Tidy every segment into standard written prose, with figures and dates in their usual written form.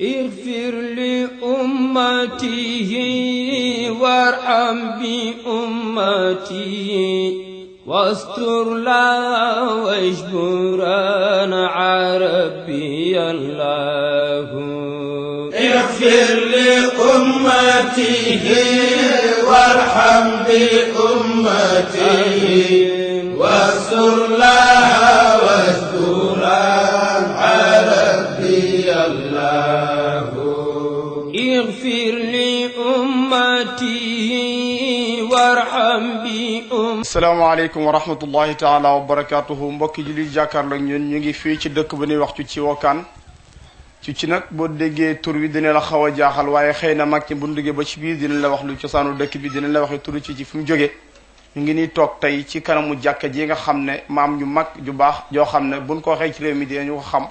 اغفر لأمته وارحم بأمته واستر لا واجبرنا عربي الله اغفر لأمته وارحم بأمته واستر لها واسترا عربي الله اغفر لأمته وارحم بأمته. asalaamaaleykum wa rahmatullahi taala wa barakatuhu mbokki julli jàkkaarloo ñun ñu ngi fii ci dëkk bu ñuy wax ci Wokaan ci nag boo déggee tur wi dina la xaw a jaaxal waaye xëy na mag ci bu duggee ba ci biir dina la wax lu cosaanu dëkk bi dina la waxee turu ci fi mu jógee. ñu ngi nii toog tey ci kanamu jàkka ji nga xam ne maam ñu mag ju baax joo xam ne buñ ko waxee ci réew mi dinañu ko xam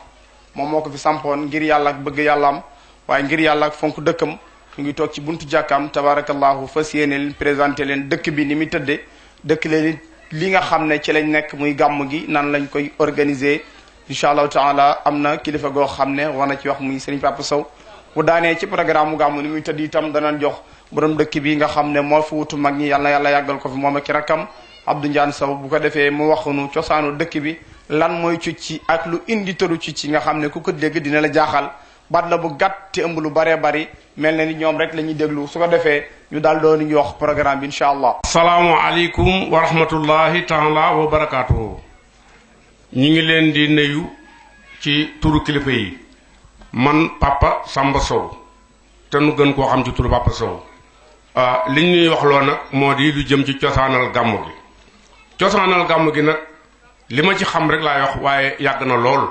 moom moo ko fi sampoon ngir yàlla ak bëgg yàllaam waaye ngir yàlla ak fonk dëkkam. ñu ngi toog ci buntu jàkkaam tabarakallahu fas yéene leen présenté leen dëkk bi ni muy tëddee dëkk leen li nga xam ne ci lañ nekk muy gàmm gi nan lañ koy organiser incha allahu taala am na kilifa goo xam ne war na ci wax muy Serigne Papa Sow bu daanee ci programme mu gàmm ni muy tëdd itam danañ jox borom dëkk bi nga xam ne moo fi wutu mag ñi yàlla na yàlla yàggal ko fi moom ak rakkam Abdou Ndiane Sow bu ko defee mu waxunu cosaanu dëkk bi lan mooy cucci ak lu indi tëru cucci nga xam ne ku ko dégg dina la jaaxal baat la bu gàtt te ëmb lu baree bari mel na ni ñoom rek la ñuy déglu su ko defee ñu daal doon ñu wax programme bi incha allah. asalaamualeykum wa rahmatullahi taala wa barakaatuhu. ñu ngi leen di nuyu ci turu kilifa yi man Papa Samba Sow te nu gën koo xam ci turu Papa Sow li ñuy wax loo nag moo di lu jëm ci cosaanal gàmmu gi. cosaanal gàmmu gi nag li ma ci xam rek laay wax waaye yàgg na lool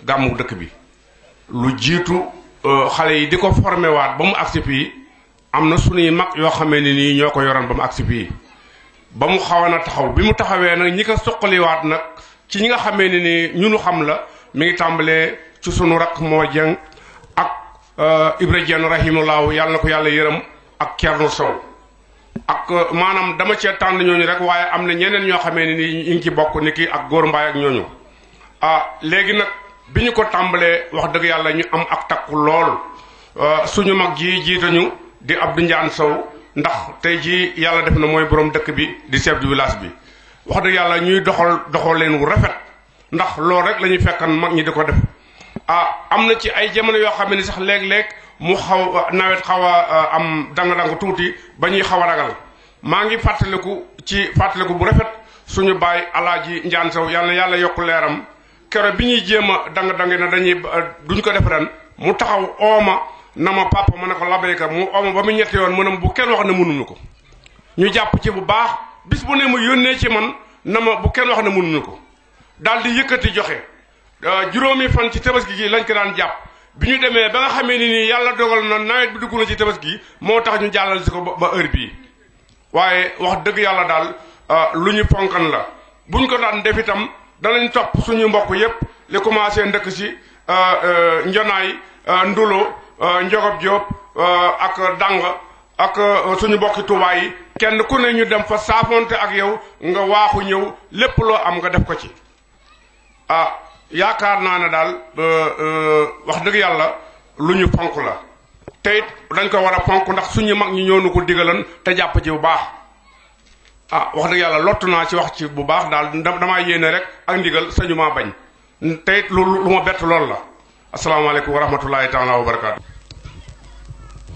gàmmu dëkk bi. lu jiitu xale yi di ko formé waat ba mu agsi fii am na sunuy mag yoo xamee ne nii ñoo ko yoroon ba mu agsi fii ba mu xaw na taxaw bi mu taxawee nag ñi ko suqaliwaat nag ci ñi nga xamee ne nii ñunu xam la mi ngi tàmbalee ci sunu rakk moo jeng ak Ibra Dieng rahimahullahu yàlla na ko yàlla yërëm ak Thierno Sow ak maanaam dama cee tànn ñooñu rek waaye am na ñeneen ñoo xamee ne nii ñu ngi ci bokk ni ki ak góor mbaay ak ñooñu léegi nag bi ñu ko tàmbalee wax dëgg yàlla ñu am ak takku lool suñu mag ji jiitañu di Abdou Ndiane Sow ndax tey jii yàlla def na mooy borom dëkk bi di chef du village bi wax dëgg yàlla ñuy doxal leen wu rafet ndax loolu rek la ñuy fekkan mag ñi di ko def am na ci ay jamono yoo xam ne sax léeg-léeg mu xaw nawet xaw a am dang-dang tuuti ba ñuy xaw a ragal maa ngi fàttaliku bu rafet suñu baay Alaaji Ndiane Sow yàlla yokk leeram kero bi ñuy jéem a dang-dangi na duñ ko def ren mu taxaw ooma na ma papa ma ne ko labayka mu ooma ba mu ñetti yoon mu ne bu kenn wax ne mënuñu ko ñu jàpp ci bu baax bis bu ne mu yónnee ci man na ma bu kenn wax ne mënuñu ko daal di yëkkati joxe juróomi fan ci tabaski gi lañ ko daan jàpp bi ñu demee ba nga xamee ni nii yàlla dogal na nawet bi dugg na ci tabaski gi moo tax ñu jàllal si ko ba heure bii waaye wax dëgg yàlla daal lu ñu fonkan la buñ ko daan def itam danañ topp suñu mbokk yépp li commencé ndëkk si njonaay ndulo njogob Diop ak dàng ak suñu mbokki Tuubaa yi kenn ku ne ñu dem fa saafonte ak yow nga waaxu ñëw lépp loo am nga def ko ci yaakaar naa ne daal wax dëgg yàlla lu ñu fonk la te it dañ ko war a fonk ndax suñu mag ñi ñoo nu ko digalan te jàpp ci bu baax wax dëgg yàlla lottu naa ci wax ci bu baax daal damaa yéene rek ak ndigal sañu maa bañ te it lu ma bett lool la asalaamaaleykum wa rahmatullahi taala wa barakaatu.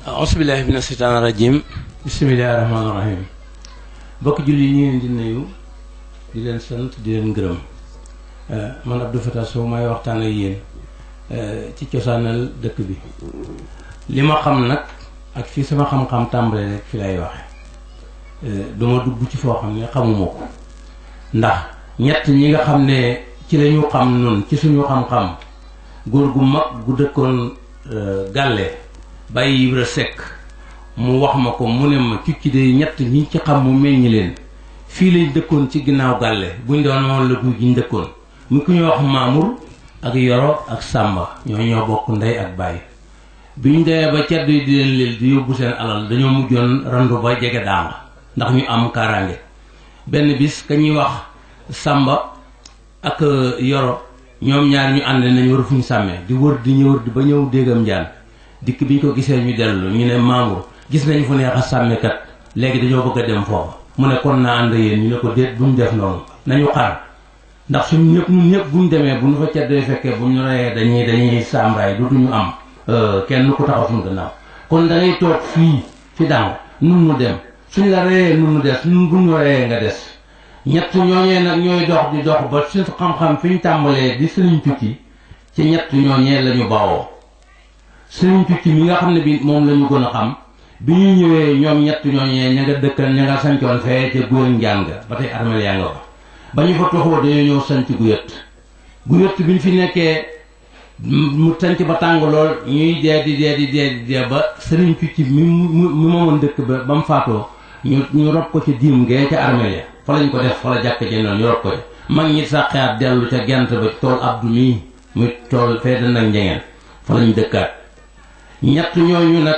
auzubillahi mina shaytaani rajim bismillahi rahmaani rahim bokk julli ñu leen di nuyu di leen sant di leen gërëm man Abdou Fatah Sow may waxtaan ak yéen ci cosaanal dëkk bi li ma xam nag ak fii sama xam-xam tàmbale rek fi lay waxe duma dugg ci foo xam ne xamuma ko ndax ñett ñi nga xam ne ci lañu xam nun ci suñu xam-xam góor gu mag gu dëkkoon Gàlle Baye Ibra Seck mu wax ma ko mu ne ma cucci de ñett ñi ci xam mu meññ leen fii lañ dëkkoon ci ginnaaw Gàlle buñ doon moom la guy gi ñu dëkkoon mu ku ñuy wax Mamour ak Yoro ak Sàmba ñoo bokk ndey ak baay biñ demee ba ceddo yi di leen leel di yóbbu seen alal dañoo mujjoon randu ba jege daanga ndax ñu am kaaraange benn bis ka ñuy wax Sàmba ak Yoro ñoom ñaar ñu ànd nañ war fu ñu sàmmee di wër di ñëw ba ñëw déggam njaan dikk bi ñu ko gisee ñu dellu ñu ne Mamour gis nañu fu neex a sàmmikat léegi dañoo bëgg a dem foofa mu ne kon naa ànd yéen ñu ne ko déet buñ def noonu nañu xaar ndax suñ ñëpp buñ demee bu ñu fa ceddee fekkee bu ñu reyee dañuy saamraay duñu am kenn ku taxaw suñu gannaaw kon da ngay toog fii fi dàng nun nu dem suñ la reyee nun nu des nun bu ñu reyee nga des ñett ñooñee nag ñooy dox di dox ba suñ xam-xam fi ñu tàmbalee di sëriñ Tuuti ci ñett ñooñee la ñu bawoo sëriñ Tuuti mi nga xam ne bi moom la ñu gën a xam bi ñu ñëwee ñoom ñett ñooñee ña nga dëkkan ña nga sancoon fee ca Guyët Njàng ba tey armeel yaa nga fa ba ñu fa toxoo dañoo ñëw sanc Guyët bi ñu fi nekkee mu sanc ba tàng lool ñuy dee di dee ba sëriñ Tuuti mi moomoon dëkk ba mu faatoo ñu rob ko ca diim gee ca armeel ya fa lañ ko def fa la jàkk je noonu ñu rob ko ca mag ñi sàqaat dellu ca gent ba tool Abdu mii muy tool fee da nag njengeen fa lañ dëkkaat ñett ñooñu nag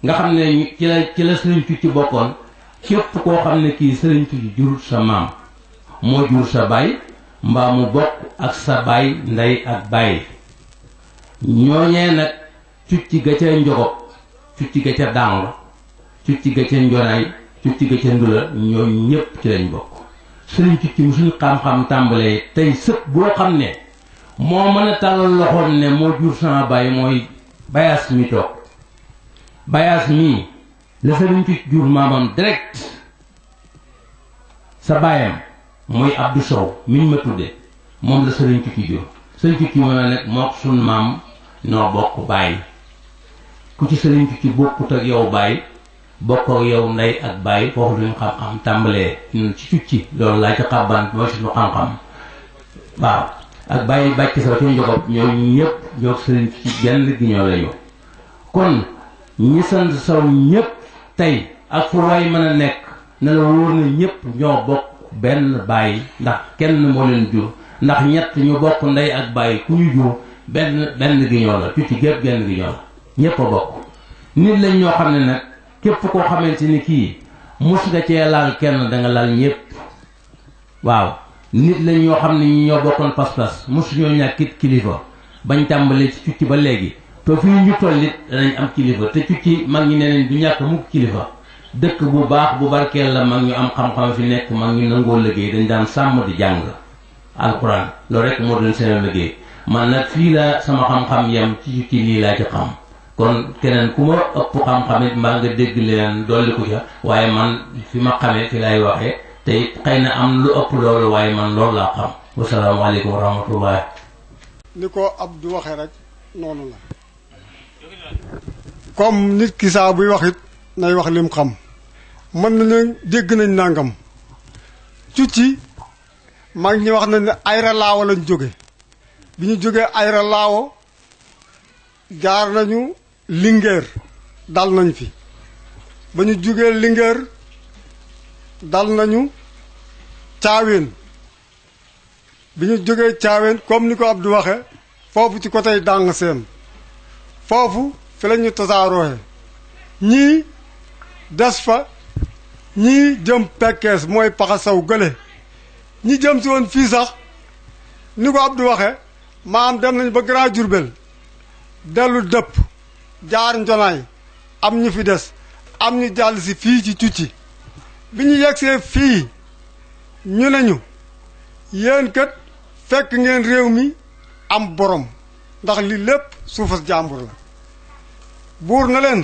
nga xam ne ci la sëriñ Tuuti bokkoon képp koo xam ne kii sëriñ Tuuti jurut sa maam moo jur sa baay mbaa mu bokk ak sa baay ndey ak baay ñooñee nag Tuuti ga ca Njogob Tuuti ga ca Dàng Tuuti ga ca Njonaay Tuuti ga ca Ndula ñooñu ñépp ci lañ bokk sëriñ Tuuti mu suñu xam-xam tàmbalee tey sët boo xam ne moo mën a tàllal loxoom ne moo jur sama baay mooy bayaas mi toog bayaas mii la sëriñ Tuuti jur maamam direct sa baayam mooy Abdou Sow miñ ma tudde moom la sëriñ Tuuti jur sëriñ Tuuti mooy nag moo ko sun maam noo bokk baay ku ci sëriñ Tuuti bokkut ak yow baay bokk ak yow ndey ak baay foofu luñu xam-xam tàmbalee ñun ci Tuuti loolu laa ci xaban mooy suñu xam-xam waaw ak bàyyi bàcc sa ca Njogob ñooñu ñëpp ñoo sëriñ Tuuti genn gi ñoo lañu kon ñi sant Sow ñëpp tey ak fu waay mën a nekk na la wóor na ñëpp ñoo bokk benn baay ndax kenn moo leen jur ndax ñett ñu bokk ndey ak baay ku ñu jur benn gi ñoo la Tuuti gépp genn gi ñoo la ñëpp a bokk nit lañ ñoo xam ne nag képp koo xamante ni kii mus nga cee laal kenn da nga laal ñëpp waaw nit lañ ñoo xam ne ñi ñoo bokkoon pas-pas mosu ñoo ñàkkit kilifa bañ tàmbalee ci Tuuti ba léegi te fii ñu tollit danañ am kilifa te Tuuti mag ñi neneen du ñàkk mukk kilifa dëkk bu baax bu barkeel la mag ñu am xam-xam fi nekk mag ñu nangoo liggéey dañ daan sàmm di jàng alxuraan loolu rek moo doon seen liggéey man nag fii la sama xam-xam yem ci Tuuti lii laa ci xam kon keneen ku ma ëpp xam-xamit mbaa nga dégg leen dolli ko ca waaye man fi ma xamee fi lay waxee te it xëy na am lu ëpp loolu waaye man loolu laa xam wasalaamaaleykum wa rahmatullah ni ko Abdou waxee rek noonu la comme nit ki saa buy wax it nay wax lim xam mën nañu dégg nañ nangam Tuuti mag ñi wax nañ ne Ayra Laawo lañ jóge bi ñu jógee Ayra Laawo jaar nañu Linguère dal nañ fi ba ñu jógee Linguère dal nañu Caaween bi ñu jógee Caaween comme ni ko Abdou waxe foofu ci côté Dàng Seen foofu fi la ñu tasaarooxe ñii des fa ñii jëm Pekkees mooy Paxa Saw gële ñi jëm si woon fii sax ni ko Abdou waxe maam dem nañ ba Grand Diourbel dellu dëpp jaar Njonaay am ñu fi des am ñu jàll si fii ci Tuuti bi ñu yegsee fii ñu nañu yéen kat fekk ngeen réew mi am borom ndax li lépp suufas jàmbur la buur na leen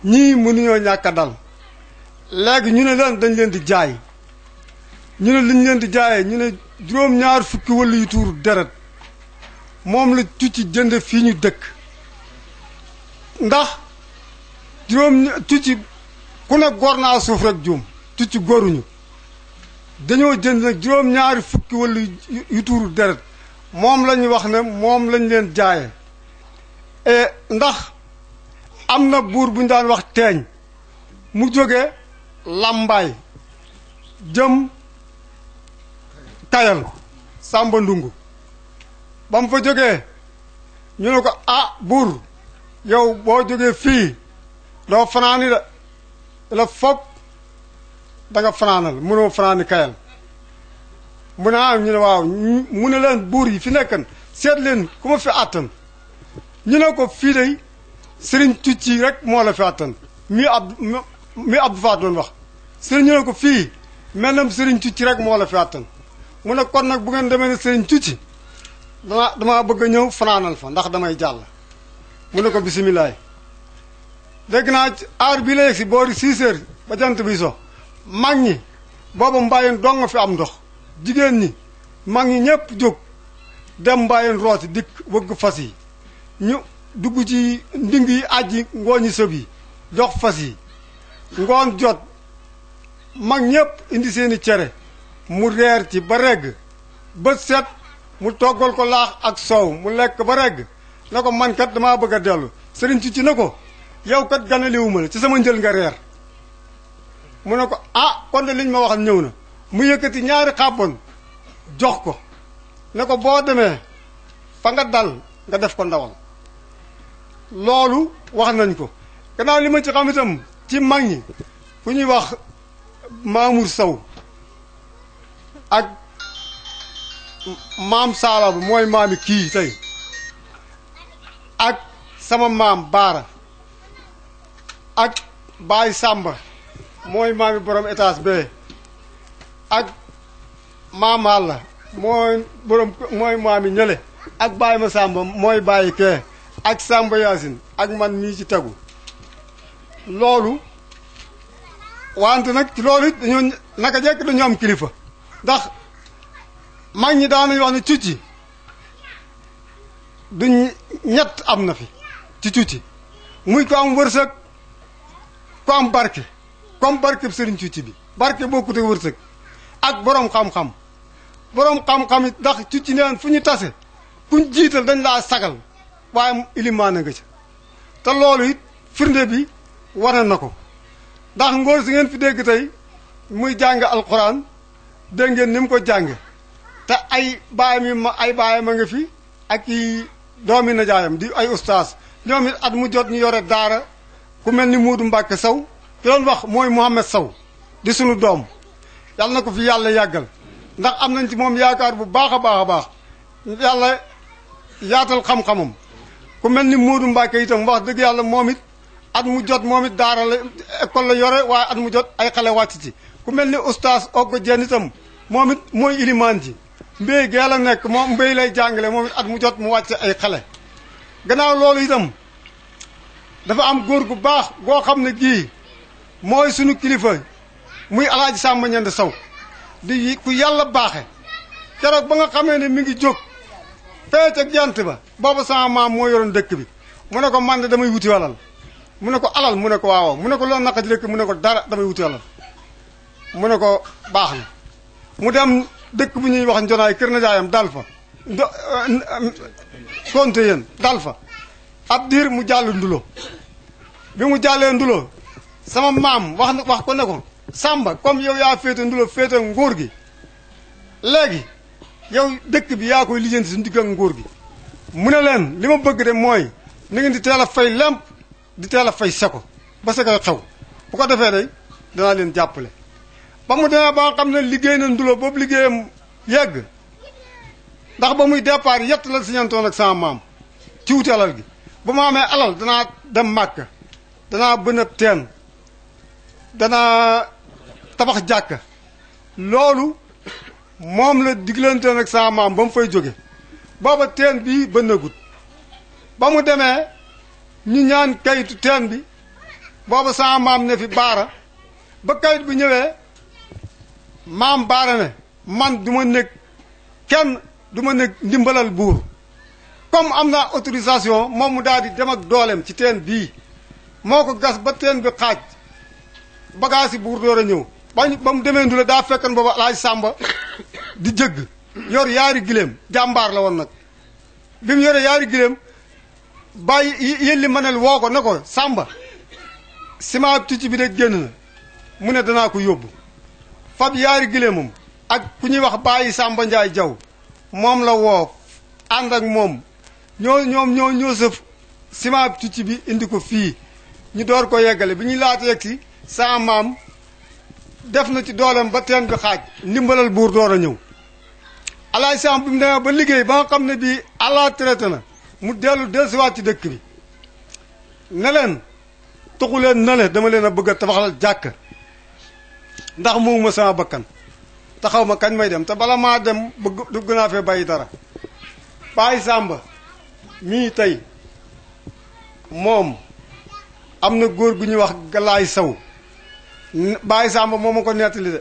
ñii mënuñoo ñàkk a dal léegi ñu ne leen dañ leen di jaay ñu ne liñ leen di jaayee ñu ne juróom-ñaar fukki wëllu yu tuuru deret moom la Tuuti jënd fii ñu dëkk ndax Tuuti ku ne gor naa suuf rek juum Tuuti goruñu dañoo jënd nag juróom-ñaari fukki wëllu yu tuuru deret moom la ñu wax ne moom lañ leen jaaye ndax am na buur bu ñu daan wax teeñ mu jóge Lambaay jëm Kayal Sàmba Ndungu ba mu fa jógee ñu ne ko ah buur yow boo jógee fii doo fanaani de la foog da nga fanaanal mënoo fanaani Kayal mu ne ah ñu ne waaw mu ne leen buur yi fi nekkan seet leen ku ma fi àttan ñu ne ko fii day sëriñ Cucci rek moo la fi attan mi Abdou Faat doon wax sëriñ ñu ne ko fii mel sëriñ Cucci rek moo la fi attan mu ne kon nag bu ngeen demee ne sëriñ Cucci damaa bëgg a ñëw fanaanal fa ndax damay jàll mu ne ko bisimilaay dégg naa aar bi la yegg si boori 6 heures ba jant bi so mag ñi booba mbaayeen dong nga fi am ndox jigéen ñi mag ñi ñëpp jóg dem mbaayeen rooti dikk wëgg fas yi ñu dugg ci nding yi aji ngooñi sëb yi jox fas yi ngoon jot mag ñëpp indi seeni cere mu reer ci ba regg bët set mu toggal ko laax ak soow mu lekk ba regg na ko man kat damaa bëgg a dellu sëriñ ci na ko yow kat ganaliwuma la ci sama njël nga reer mu ne ko ah kon de liñ ma waxal ñëw na mu yëkkati ñaari xàbbon jox ko ne ko boo demee fa nga dal nga def ko ndawal loolu wax nañ ko gannaaw li ma ci xam itam ci mag ñi ku ñuy wax Mamour Sow ak maam Saala bu mooy maami kii tey ak sama maam Baara ak Baay Sàmba mooy maami borom étage bee ak maam Alla mooy maami ñële ak Baay ma Sàmba mooy bàyyi kee ak Sàmba Yaasin ak man mii ci tegu loolu wante nag ci loolu it dañoo naka jekk dañu am kilifa ndax mag ñi daanañu wax ne Cucci du ñett am na fi ci Cucci muy ko am wërsëg ko am barke comme barke sëriñ Cucci bi barke bokkute wërsëg ak borom xam-xam borom xam-xam it ndax Cucci neen fu ñu tase kuñ jiital dañ laa sagal waaye ilimaana nga ca te loolu it firnde bi wane na ko ndax ngóor si ngeen fi dégg tey muy jàng alxuraan dégg ngeen ni mu ko jànge te ay baayam a nga fi ak i doomi najaayam di ay ustaas ñoom it at mu jot ñu yore daara ku mel ni Muudu Mbàkke Sow ki doon wax mooy Mouhamed Sow di sunu doom yàlla na ko fi yàlla yàggal ndax am nañ ci moom yaakaar bu baax a baax a baax yàlla yaatal xam-xamam ku mel ni Muudu Mbàkke itam wax dëgg yàlla moom it at mu jot moom it daara la école la yore waaye at mu jot ay xale wàcc ci ku mel ni ustaas Oggo Jeen itam moom it mooy ilimaan ji mbéy gee la nekk moom mbéy lay jàngale moom it at mu jot mu wàcce ay xale gannaaw loolu itam dafa am góor gu baax goo xam ne gii mooy sunu kilifa muy alaaji Sàmba Ñand Sow di ku yàlla baaxe keroog ba nga xamee ne mi ngi jóg fee ca jant ba booba sama maam moo yoroon dëkk bi mu ne ko man de damay wuti walal mu ne ko alal mu ne ko waaw mu ne ko loolu naka ci dëkk mu ne ko dara damay wuti alal mu ne ko baax na mu dem dëkk bu ñuy wax njonaay kër na jaayam dal fa konte yéen dal fa ab diir mu jàll ndulo bi mu jàllee ndulo sama maam wax ko ne ko Sàmba comme yow yaa féete ndulo féete nguur gi léegi yow dëkk bi yaa koy lijjanti suñu digg ak nguur gi mu ne leen li ma bëgg de mooy ni ngeen di teel a fay lemp di teel a fay seko ba seko xew bu ko defee day danaa leen jàppale ba mu demee ba nga xam ne liggéey na ndulo boobu liggéeyam yegg ndax ba muy départ yett la siñantoon ak sama maam ci wuti alal gi bu ma amee alal danaa dem Màkka danaa bënëb teen danaa tabax jàkka loolu moom la diglantoon ak sama maam ba mu fay jóge booba teen bi bënnagut ba mu demee ñu ñaan kayitu teen bi booba sama maam ne fi baara ba kayit bi ñëwee maam baara ne man du ma nekk kenn du ma nekk ndimbalal buur comme am naa autorisation moom mu daal di dem ak dooleem ci teen bii moo ko gas ba teen bi xaaj bagage yi buur door a ñëw ba mu demee ndula daa fekkan booba alaaj Sàmba di jëgg yor yaari giléem jàmbaar la woon nag bi mu yore yaari giléem bàyyi yëlli manel woo ko ne ko Sàmba ciment Cucci bi de génn na mu ne danaa ko yóbbu fab yaari giléemam ak ku ñuy wax bàyyi Sàmba Njaay Jaw moom la woo ànd ak moom ñoo sëf ciment Cucci bi indi ko fii ñu door ko yeggale bi ñuy laata yegg si sama maam def na ci dooleem ba teen bi xaaj ndimbalal buur door a ñëw alaaj Sàmba bi mu demee ba liggéey ba nga xam ne bii àlla traité na mu dellusiwaat ci dëkk bi ne leen tuxu leen nale dama leen a bëgg a tabaxal jàkk ndax moomuma sama bakkan taxaw ma kañ may dem te bala maa dem bëgg dugg naa fee bàyyi dara Baay Sàmba mii tey moom am na góor gu ñuy wax Galaay Saw Baay Sàmba moo ma ko nettali de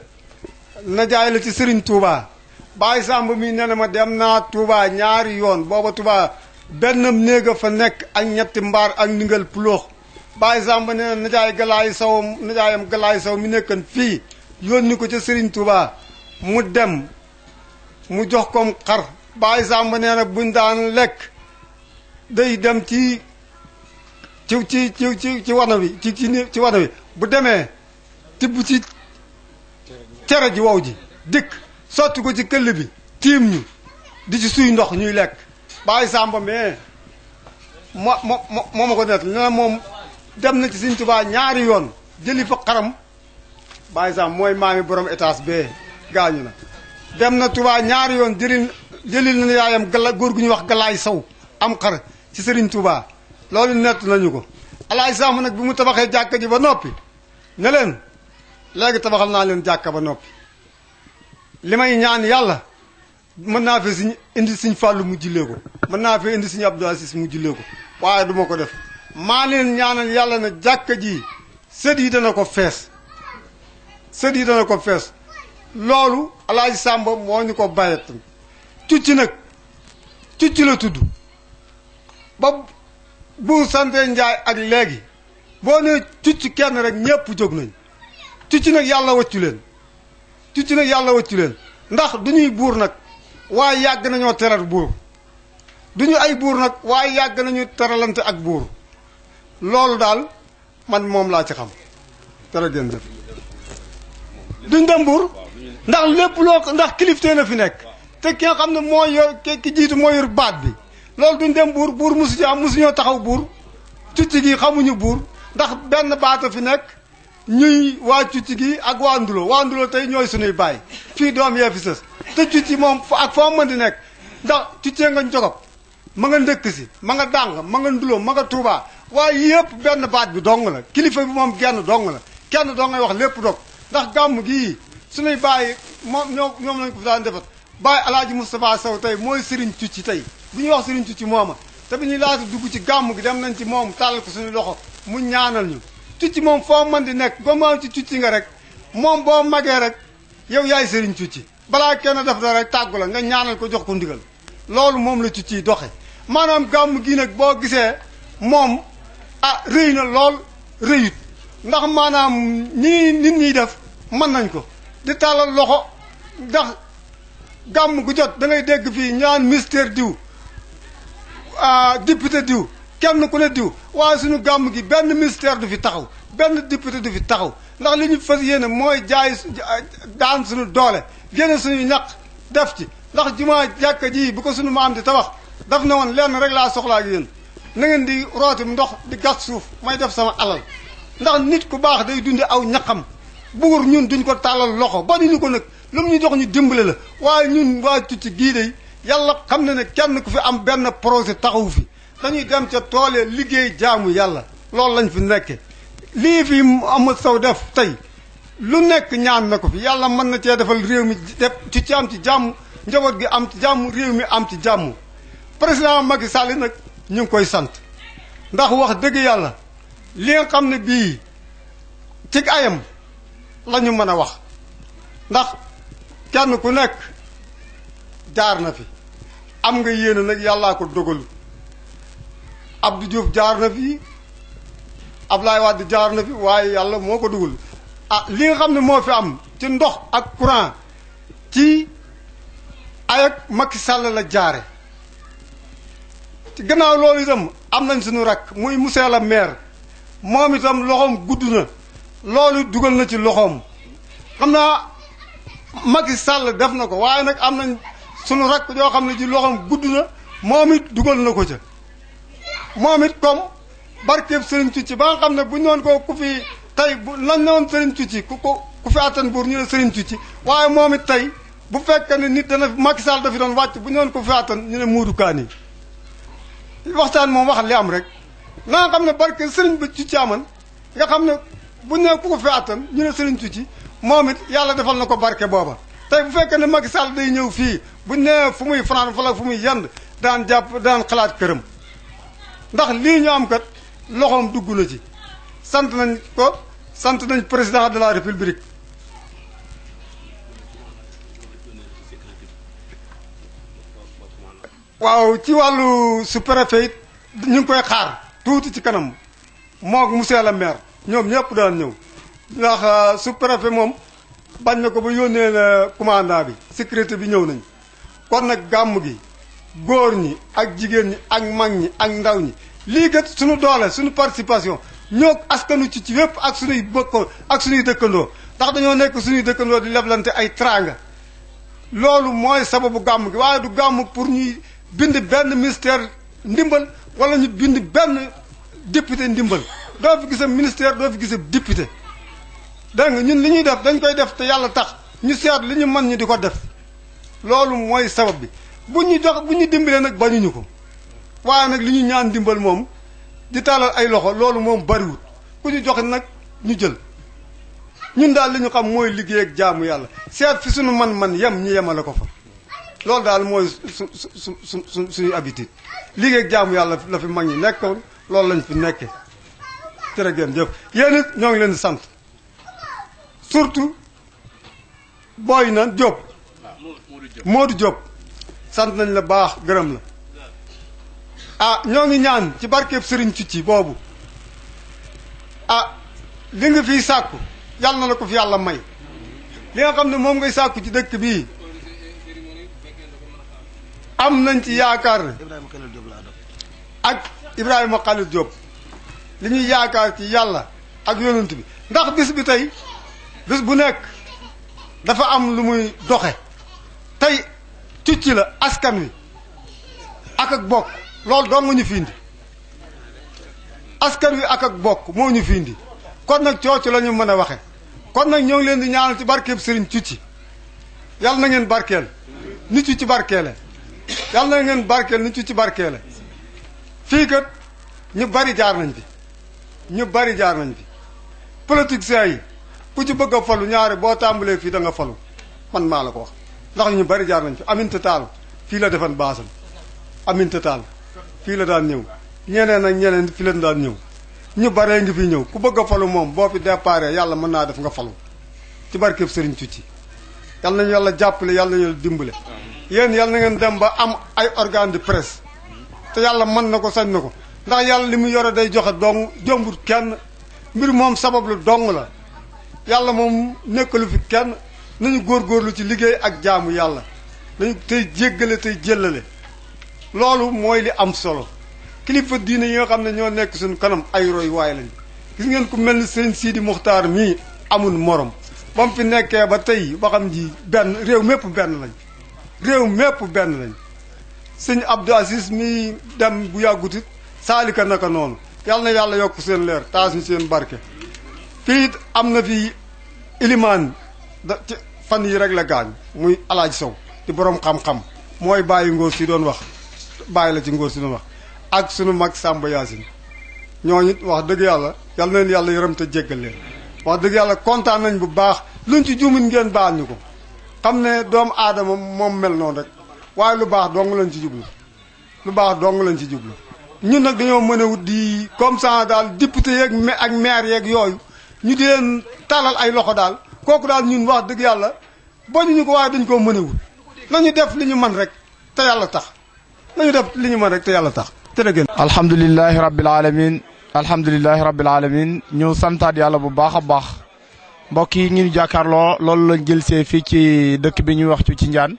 na jaay la ci Sëriñ Tuubaa Baay Sàmba mii nee na ma dem naa Tuubaa ñaari yoon booba Tuubaa benn néeg a fa nekk ak ñetti mbaar ak ndingal puloox Baay Sàmba nee na najaay Galaay Saw najaayam Galaay Saw mi nekkan fii yónni ko ca Sëriñ Tuubaa mu dem mu jox kom xar Baay Sàmba nee na buñ daan lekk day dem ci wana wi ci wana wi bu demee tibb ci cere ji wow ji dikk sotti ko ci këll bi tiim ñu di ci suy ndox ñuy lekk Baay Sàmba mais moo ma ko net ne moom dem na ci Sëriñ Tuubaa ñaari yoon jëli fa xaram Baay Sàmba mooy maami borom étage bee gaañu na dem na Tuubaa ñaari yoon jëlil na yaayam góor gu ñuy wax Galaay Saw am xar ci Sëriñ Tuubaa loolu nett nañu ko Alaay Sàmba nag bi mu tabaxee jàkka ji ba noppi ne leen léegi tabaxal naa leen jàkka ba noppi li may ñaan yàlla mën naa fi siñ indi Sëriñ Fàllu mu jullee ko mën naa fi indi Sëriñ Abdou Aziz mu jullee ko waaye du ma ko def maa leen ñaanal yàlla na jàkka ji sët yi dana ko fees sët yi dana ko fees loolu Alaay Sàmba moo ñu ko bàyyet cucci nag cucci la tudd ba bu sante Njaay ak léegi boo nee cucci kenn rek ñépp jóg nañ cucci nag yàlla waccu leen cucci nag yàlla waccu leen ndax du ñuy buur nag waaye yàgg nañoo teral buur du ñu ay buur nag waaye yàgg nañu teralante ak buur loolu daal man moom laa ci xam tere gën def duñ dem buur ndax lépp loo ko ndax kilifte na fi nekk te ki nga xam ne moo yor ki jiitu moo yor baat bi loolu duñ dem buur buur musu ci am musu ñoo taxaw buur cucci gi xamuñu buur ndax benn baata fi nekk ñuy waa cucci gi ak waa ndulo tey ñooy sunuy baay fii doom yee fi sës te cucci moom ak foo mën di nekk ndax cuccee nga njogop ma nga ndëkk si ma nga dàng ma nga ndulo ma nga tuubaa waaye yëpp benn baat bi dong la kilifa bi moom genn dong la kenn dong ngay wax lépp dog ndax gàmm gii sunuy baay moom ñoom lañ ko fi daan defat baay Alaaji Moustapha Sow tey mooy Sëriñ Cucci tey bu ñuy wax Sëriñ Cucci mooma te bi ñuy laata dugg ci gàmm gi dem nañ ci moom tàllal ko suñu loxo mu ñaanal ñu Cucci moom foo mën di nekk ba ma ci Cucci nga rek moom boo magee rek yow yaay Sëriñ Cucci balaa kenn def da rek tàggu la nga ñaanal ko jox ko ndigal loolu moom la Cucci doxe maanaam gàmm gi nag boo gisee moom rëy na lool rëyut ndax maanaam ñii nit ñiy def mën nañ ko di tàllal loxo ndax gàmm gu jot da ngay dégg fii ñaan ministère diw député diw kenn ku ne diw waaye suñu gàmm gi benn ministère du fi taxaw benn député du fi taxaw ndax li ñu fas yéene mooy jaay daan suñu doole génne suñu ñaq def ci ndax jumaa jàkka ji bu ko suñu maam di tabax daf na woon lenn rek laa soxlaa ak yéen na ngeen di rootim ndox di gas suuf may def sama alal ndax nit ku baax day dunde aw ñaqam buur ñun duñ ko tàllal loxo ba duñu ko nag lu mu ñu jox ñu dimbale la waaye ñun waa Cucci gii de yàlla xam na ne kenn ku fi am benn projet taxawu fi dañuy dem ca toolee liggéey jaamu yàlla loolu lañ fi nekke lii fi Amadou Sow def tey lu nekk ñaan na ko fi yàlla mën na cee defal réew mi def ci am ci jàmm njaboot gi am ci jàmm réew mi am ci jàmm président Macky Sall nag ñu ngi koy sant ndax wax dëgg yàlla li nga xam ne bii ci ayam la ñu mën a wax ndax kenn ku nekk jaar na fi am nga yéene nag yàllaa ko dogalu Abdou Diouf jaar na fi Abdoulaye Wade jaar na fi waaye yàlla moo ko dugal li nga xam ne moo fi am ci ndox ak courant ci ay ak Macky Sall la jaare ci gannaaw loolu itam am nañ suñu rakk muy monsieur le maire moom itam loxoom gudd na loolu dugal na ci loxoom xam naa Macky Sall def na ko waaye nag am nañ suñu rakk yoo xam ne ci loxoom gudd na moom it dugal na ko ca moom it comme barkeeb Sëriñ Cucci ba nga xam ne bu ñu doon ko ku fi tey bu lañ ne woon Sëriñ Cucci ku fi attan buur ñu ne Sëriñ Cucci waaye moom it tey bu fekkee ne nit dana Macky Sall dafi doon wàcc bu ñu doon ko fi attan ñu ne Moodu Kaani waxtaan moom wax li am rek na nga xam ne barke sëriñ ba Cucci aman nga xam ne bu ne ku ko fi attan ñu ne sëriñ Cucci moom it yàlla defal na ko barke booba tey bu fekkee ne Macky Sall day ñëw fii buñ ne fu muy fanaan fa la fu muy yend daan jàpp daan xalaat këram ndax lii ñu am kat loxoom dugg na ci sant nañ ko sant nañ président de la république waaw ci wàllu sous-préfet it ñu ngi koy xaar tuuti ci kanam moog monsieur le maire ñoom ñëpp daan ñëw ndax sous-préfet moom bañ na ko ba yónnee na commandant bi sécurité bi ñëw nañ kon nag gàmm gi góor ñi ak jigéen ñi ak mag ñi ak ndaw ñi lii kat suñu doole suñu participation ñoo askanu ci wépp ak suñuy bokkoo ak suñuy dëkkandoo ndax dañoo nekk suñuy dëkkandoo di leblante ay tranga loolu mooy sababu gàmm gi waaye du gàmm pour ñuy bind benn ministère ndimbal wala ñu bind benn député ndimbal doo fi gisa ministère doo fi gisa député dégg nga ñun li ñuy def dañ koy def te yàlla tax ñu seet li ñu mën ñu di ko def loolu mooy sabab bi bu ñu dimbalee nag bañuñu ko waaye nag li ñu ñaan dimbal moom di taalal ay loxo loolu moom bariwul ku ñu joxe nag ñu jël ñun daal li ñu xam mooy liggéey ak jaamu yàlla seet fi suñu man-man yem ñu yemale ko fa loolu daal mooy suñu habitude liggéey ak jaamu yàlla la fi mag ñi nekkoon loolu lañ fi nekkee jërë ngeen jëf yéen it ñoo ngi leen di sant surtout booy na Diop Modou Diop sant nañ la baax gërëm la ah ñoo ngi ñaan ci barkeeb Serigne Cucci boobu ah li nga fiy sàkku yàlla na la ko fi yàlla may li nga xam ne moom ngay sàkku ci dëkk bii am nañ ci yaakaar ne ak Ibrahima Khalil Diop li ñuy yaakaar ci yàlla ak yonent bi ndax bis bi tey bis bu nekk dafa am lu muy doxe tey Cucci la askan wi ak bokk loolu dong ñu fi indi askan wi ak bokk moo ñu fi indi kon nag coocu la ñu mën a waxe kon nag ñoo ngi leen di ñaanal ci barkeeb Serigne Cucci yàlla na ngeen barkeel ni Cucci barkeele yàlla na ngeen barkeel ni Cucci barkeele fii kat ñu bari jaar nañ fi ñu bari jaar nañ fi politiciens yi ku ci bëgg a falu ñaare boo tàmbalee fii da nga falu man maa la ko wax ndax ñu bari jaar nañ fi Aminata Tall fii la defan baasam Aminata Tall fii la daan ñëw ñeneen ak ñeneen fii la daan ñëw ñu baree ngi fi ñëw ku bëgg a falu moom boo fi déparé yàlla mën naa def nga falu ci barkeb Serigne Cucci yàlla nañu yàlla jàppale yàlla nañu yàlla dimbale yéen yàlla na ngeen dem ba am ay organe de presse te yàlla mën na ko sañ na ko ndax yàlla li mu yore day joxe dong jombut kenn mbir moom sabab lu dong la yàlla moom nekkalu fi kenn nañu góorgóorlu ci liggéey ak jaamu yàlla nañu tey jéggale tey jéllale loolu mooy li am solo kilifa diine yi nga xam ne ñoo nekk suñu kanam ay roy waay lañ gis ngeen ku mel ni sëñ Sidi Muxtaar mii amul morom ba mu fi nekkee ba tey ba xam ji benn réew mépp benn lañ réew mépp benn lañ sëñ Abdou Aziz mii dem bu yàggutit saalika naka noonu yàlla na yàlla yokk seen leer taas ñu seen barke fii am na fi ilimaan da ci fan yi rek la gaañ muy Alaaji Sow di borom xam-xam mooy bàyyi ngóor si doon wax bàyyi la ci ngóor si doon wax ak sunu mag Samba Yaasin ñooñu wax dëgg yàlla yal na leen yàlla yërëm te jéggal leen wax dëgg yàlla kontaan nañ bu baax luñ ci juumin ngeen baal ñu ko xam ne doomu aadama moom mel noonu rek waaye lu baax dong lañ ci jublu lu baax dong lañ ci jublu ñun nag dañoo mën a wut di comme ça daal député yeeg ak maire yeeg yooyu ñu di leen talal ay loxo daal kooku daal ñun wax dëgg yàlla bañuñu ko waaye dañ koo mën a wut nañu def li ñu mën rek te yàlla tax nañu def li ñu mën rek te yàlla tax alhamdulilahi rabbil alamin alhamdulilahi rabbil alamin ñu santaat yàlla bu baax a baax mbokk yi ñu jàkkaarloo loolu lañ jël see fii ci dëkk bi ñuy wax ci Ndiane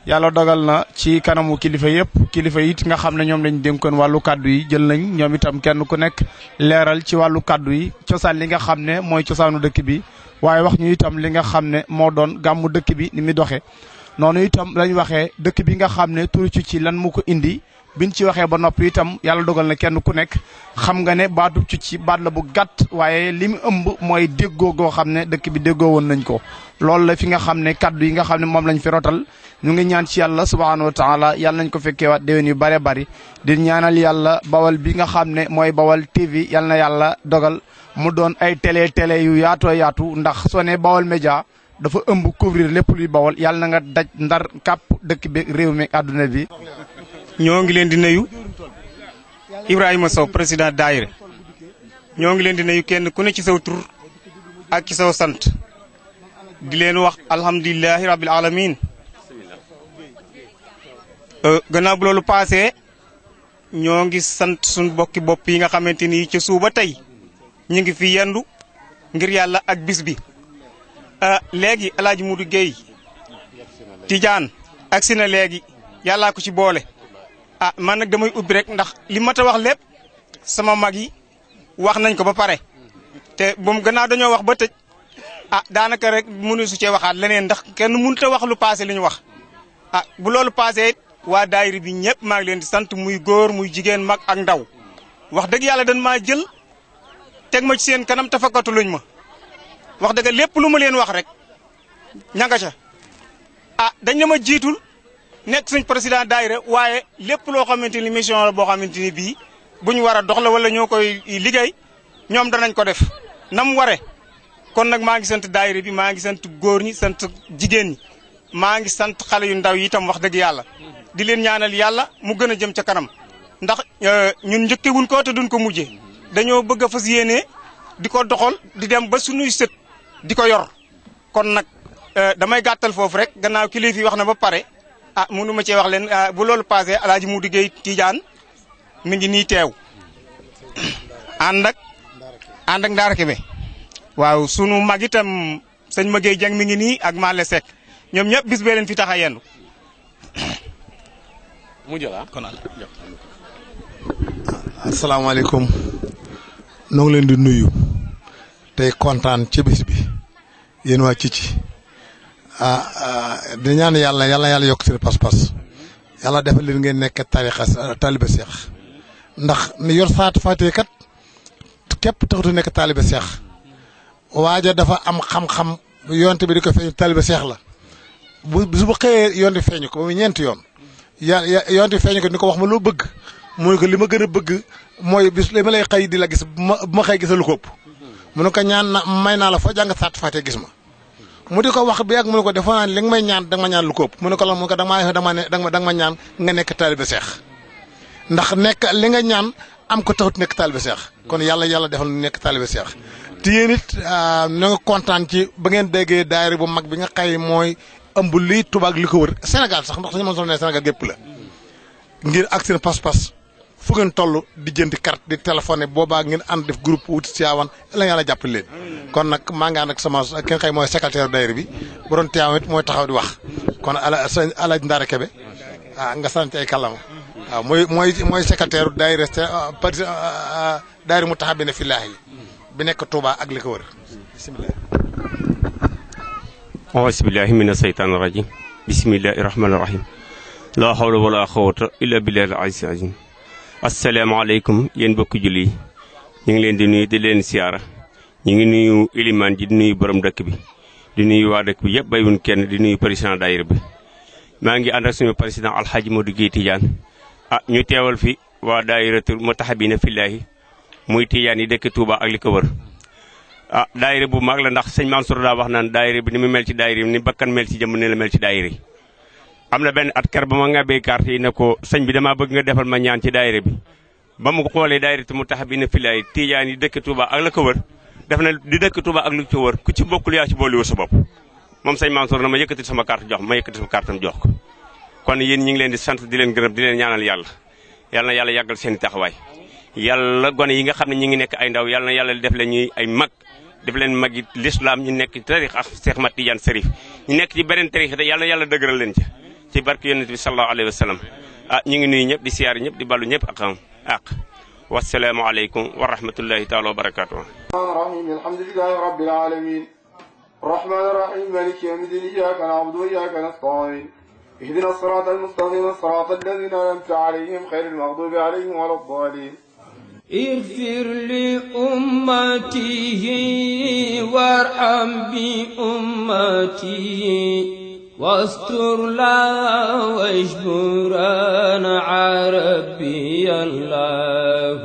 yàlla dogal na ci kanamu kilifa yëpp kilifa it nga xam ne ñoom lañ dénkoon wàllu kaddu yi jël nañ ñoom itam kenn ku nekk leeral ci wàllu kaddu yi cosaan li nga xam ne mooy cosaanu dëkk bi waaye wax ñu itam li nga xam ne moo doon gàmmu dëkk bi ni muy doxee noonu itam lañ waxee dëkk bi nga xam ne turu ci lan mu ko indi biñ ci waxee ba noppi itam yàlla dogal na kenn ku nekk xam nga ne baatub ci baat la bu gàtt waaye li mu ëmb mooy déggoo goo xam ne dëkk bi déggoo woon nañ ko loolu la fi nga xam ne kaddu yi nga xam ne moom lañ fi rotal ñu ngi ñaan ci yàlla subhaanahu wa taala yàlla nañ ko fekkee waat déwén yu bare bari di ñaanal yàlla bawal bi nga xam ne mooy bawal TV yàlla na yàlla dogal mu doon ay télé yu yaatoo yaatu ndax soo ne bawal média dafa ëmb couvrir lépp luy bawal yàlla na nga daj ndar kàpp dëkk bi réew mi àdduna bi. ñoo ngi leen di nuyu Ibrahima Sow président daayira ñoo ngi leen di nuyu kenn ku ne ci saw tur ak ci saw sant di leen wax alhamdulilahi rabbil alamin gannaaw bu loolu paasee ñoo ngi sant suñu bokki bopp yi nga xamante ni ca suuba tey ñu ngi fi yendu ngir yàlla ak bis bi léegi El Hadj Modou Guèye Tidiane agsi na léegi yàllaa ko ci boole man nag damay ubbi rek ndax li mat a wax lépp sama mag yi wax nañ ko ba pare te moom gannaaw dañoo wax ba tëj daanaka rek mënu su cee waxaat leneen ndax kenn mënut a wax lu passé li ñu wax bu loolu passé waa daayira bi ñëpp maa ngi leen di sant muy góor muy jigéen mag ak ndaw wax dëgg yàlla dañ maa jël teg ma ci seen kanam te fakkatu luñ ma wax dëgg lépp lu ma leen wax rek ñanga ca dañ na ma jiitul nekk suñ président daayira waaye lépp loo xamante ni mission la boo xamante ni bii buñ war a dox la wala ñoo koy liggéey ñoom danañ ko def nam ware kon nag maa ngi sant daayira bi maa ngi sant góor ñi sant jigéen ñi maa ngi sant xale yu ndaw yi itam wax dëgg yàlla di leen ñaanal yàlla mu gën a jëm ca kanam ndax ñun njëkkewuñ ko te duñ ko mujjee dañoo bëgg a fas yéene di ko doxal di dem ba suñuy sët di ko yor kon nag damay gàttal foofu rek gannaaw kilifa yi wax na ba pare mënu ma cee wax leen bu loolu passé El Hadj Modou Guèye Tidiane mi ngi nii teew ànd ak Ndaara Kebe waaw sunu mag itam sëñ Maguette Dieng mi ngi nii ak Malle Seck ñoom ñëpp bis bee leen fi tax a yendu asalaamaaleykum noo ngi leen di nuyu tey kontaan ci bis bi yéen waa Cici di ñaan yàlla yokk seen pas-pas yàlla defal leen ngeen nekk tarixa taalibe seex ndax ni yor saat faatee kat képp taxutu nekk taalibe seex waaja dafa am xam-xam yonte bi di ko feeñu taalibe seex la bu xëyee yonte feeñu ko ba muy ñeenti yoon yonte feeñu ko ni ko wax ma loo bëgg mu ne ko li ma gën a bëgg mooy bis li ma lay xëy di la gis bu ma xëy gisalu ko ëpp mu ne ko ñaan na may naa la foo jàng saat faatee gis ma mu di ko wax bi ak mu ne ko defoon naa li nga may ñaan danga ma ñaan lu ko ëpp mu ne ko lan mu ne ko danga ma ñaan nga nekk taalibe seex ndax nekk li nga ñaan am ko taxut nekk taalibe seex kon yàlla defal nu nekk taalibe seex te yéen it na nga kontaan ci ba ngeen déggee daayira bu mag bi nga xëy mooy ëmb lii Tuubaa ak li ko wër Sénégal sax ndax suñu mën soxla ne Sénégal gépp la ngir ak seen pas-pas fu ngeen toll di jënd carte di téléphoné boobaa ngeen ànd def groupe wuti Tiwaawan la yàlla jàppale leen kon nag maa ngi ànd ak sama ki nga xëy mooy secrétaire daayira bi bu doon Tiwaawan it mooy taxaw di wax kon Alaaji Ndaara Kebe nga sant ay kàllaama waaw mooy secrétaire daayira daayira Mutahabina Filaahi bi nekk Touba ak li ko wër bisimilah. auzu billaahi mina seytaani rajiim bismillaahi rahmaani rahiim laa hawla wala quwwata illa billaahi al-aliyyil aziim asalaamaaleykum yéen bokki julli yi ñu ngi leen di nuyu di leen siyaara ñu ngi nuyu ilimaan ji di nuyu borom dëkk bi di nuyu waa dëkk bi yëpp bàyyiwuñ kenn di nuyu président daayira bi maa ngi ànd ak suñu président Alhaji Modou Guèye Tidiane ñu teewal fi waa daayiratul Mutahabina Filaahi muy Tidiane yi dëkk Touba ak li ko wër daayira bu mag la ndax sëñ Mansour daa wax naan daayira bi ni mu mel ci daayira bi ni bakkan mel ci jëmm ne la mel ci daayira yi am na benn at kër ba ma ngàbbee carte yi ne ko sëñ bi damaa bëgg nga defal ma ñaan ci daayira bi ba mu xoolee daayiratu Mutahabina Filaahi Tidiane yi dëkk Touba ak la ko wër def na di dëkk Touba ak lu ko wër ku ci bokkul yaa ci boole sa bopp moom sëñ Mansour na ma yëkkati sama carte jox ma yëkkati sama carte am jox ko kon yéen ñi ngi leen di sant di leen gërëm di leen ñaanal yàlla na yàlla yàggal seen taxawaay yàlla gone yi nga xam ne ñi ngi nekk ay ndaw yàlla na yàlla def leen ñuy ay mag def leen mag yi l'islam ñu nekk ci tarix ak Cheikh Mat Tidiane Serif ñu nekk ci beneen tarix te yàlla na yàlla dëgëral leen ci barke yonent bi sallallahu alayhi wa sallam ñu ngi nuyu ñëpp di siyaar ñëpp di ballu ñëpp ak wasalaamu aleykum wa rahmatullahi taala wa barakatuh الرحيم الحمد لله رب العالمين الرحمن الرحيم مالك يوم الدين إياك نعبد وإياك نستعين اهدنا الصراط المستقيم صراط الذين أنعمت عليهم غير المغضوب عليهم ولا الضالين اغفر لأمته وارحم بأمته واستر لا واجبرنا عربي الله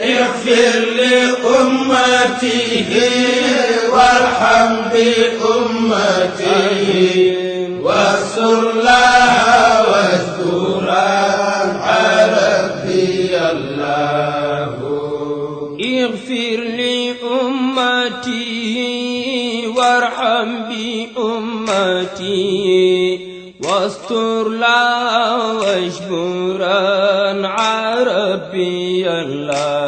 اغفر لأمته وارحم بأمته واستر لها واسترا عربي الله اغفر لأمته وارحم بأمته واستر لا واجبرا عربي الله